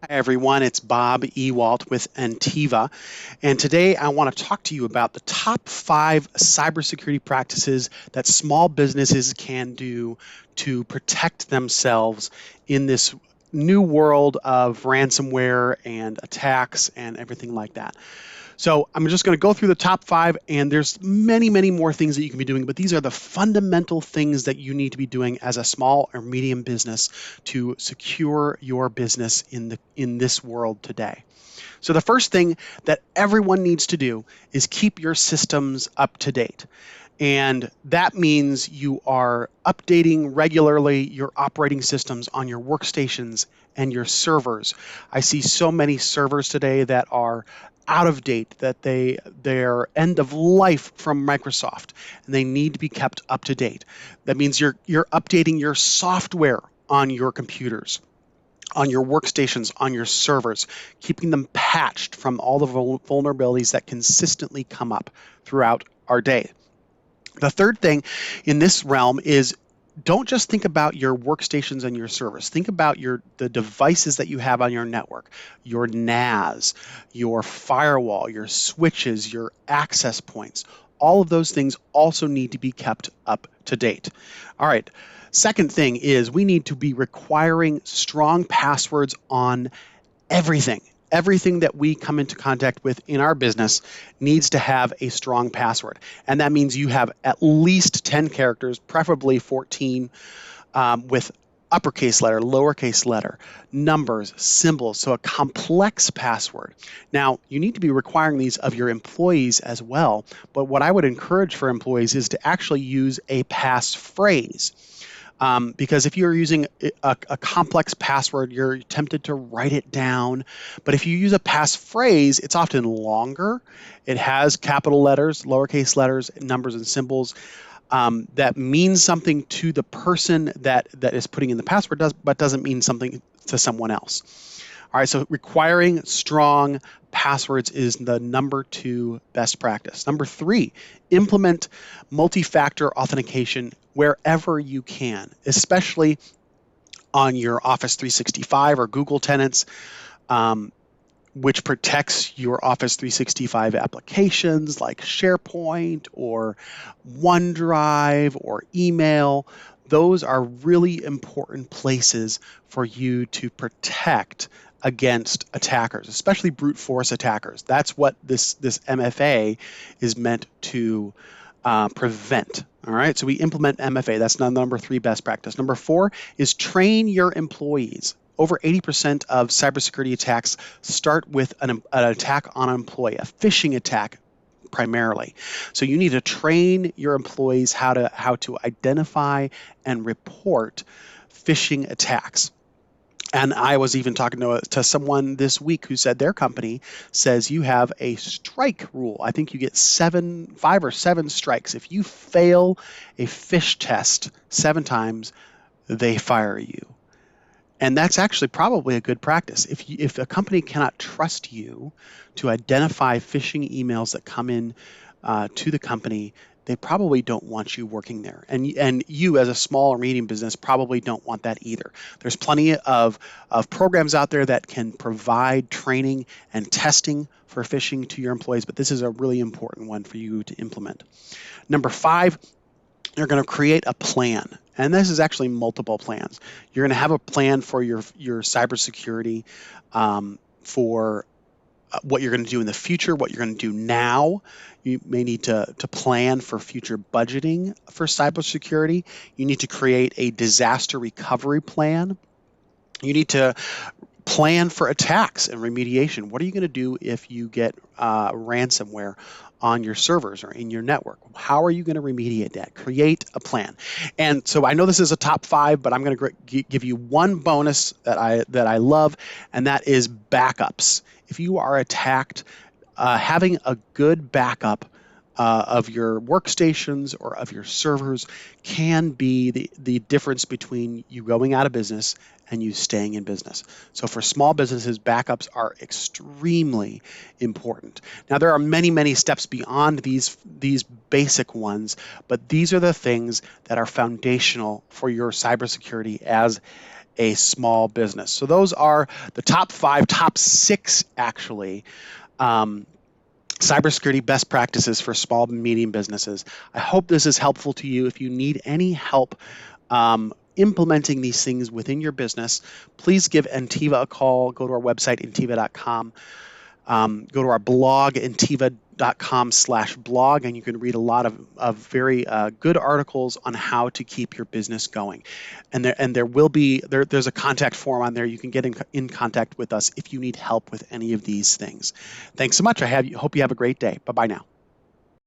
Hi everyone, it's Bob Ewalt with Antiva, and today I want to talk to you about the top 5 cybersecurity practices that small businesses can do to protect themselves in this new world of ransomware and attacks and everything like that. So I'm just going to go through the top 5, and there's many, many more things that you can be doing, but these are the fundamental things that you need to be doing as a small or medium business to secure your business in this world today. So the first thing that everyone needs to do is keep your systems up to date. And that means you are updating regularly your operating systems on your workstations and your servers. I see so many servers today that are out of date, that they're end of life from Microsoft, and they need to be kept up to date. That means you're updating your software on your computers, on your workstations, on your servers, keeping them patched from all the vulnerabilities that consistently come up throughout our day. The third thing in this realm is don't just think about your workstations and your servers. Think about the devices that you have on your network, your NAS, your firewall, your switches, your access points. All of those things also need to be kept up to date. All right. Second thing is we need to be requiring strong passwords on everything. Everything that we come into contact with in our business needs to have a strong password. And that means you have at least 10 characters, preferably 14, with uppercase letter, lowercase letter, numbers, symbols, so a complex password. Now, you need to be requiring these of your employees as well, but what I would encourage for employees is to actually use a passphrase. Because if you're using a complex password, you're tempted to write it down. But if you use a passphrase, it's often longer. It has capital letters, lowercase letters, numbers, and symbols that means something to the person that is putting in the password, but doesn't mean something to someone else. All right, so requiring strong passwords is the number 2 best practice. Number 3, implement multi-factor authentication wherever you can, especially on your Office 365 or Google tenants, which protects your Office 365 applications like SharePoint or OneDrive or email. Those are really important places for you to protect against attackers, especially brute force attackers. That's what this MFA is meant to prevent. All right, so we implement MFA. That's number 3 best practice. Number 4 is train your employees. Over 80% of cybersecurity attacks start with an attack on an employee, a phishing attack primarily. So you need to train your employees how to identify and report phishing attacks. And I was even talking to someone this week who said their company says you have a strike rule. I think you get 5 or 7 strikes. If you fail a phish test 7 times, they fire you. And that's actually probably a good practice. If a company cannot trust you to identify phishing emails that come in to the company, they probably don't want you working there. And you as a small or medium business probably don't want that either. There's plenty of programs out there that can provide training and testing for phishing to your employees, but this is a really important one for you to implement. Number 5, you're going to create a plan. And this is actually multiple plans. You're going to have a plan for your cybersecurity, for what you're going to do in the future, what you're going to do now. You may need to plan for future budgeting for cybersecurity. You need to create a disaster recovery plan. You need to plan for attacks and remediation. What are you going to do if you get ransomware on your servers or in your network? How are you going to remediate that? Create a plan. And so I know this is a top 5, but I'm going to give you one bonus that I love, and that is backups. If you are attacked, having a good backup of your workstations or of your servers can be the difference between you going out of business and you staying in business. So for small businesses, backups are extremely important. Now there are many, many steps beyond these basic ones, but these are the things that are foundational for your cybersecurity as a small business. So those are the top 5, top 6 actually. Cybersecurity best practices for small and medium businesses. I hope this is helpful to you. If you need any help implementing these things within your business, please give Entiva a call. Go to our website, entiva.com. Go to our blog, entiva.com/blog, and you can read a lot of very good articles on how to keep your business going. And there will be there's a contact form on there. You can get in contact with us if you need help with any of these things. Thanks so much. Hope you have a great day. Bye bye now.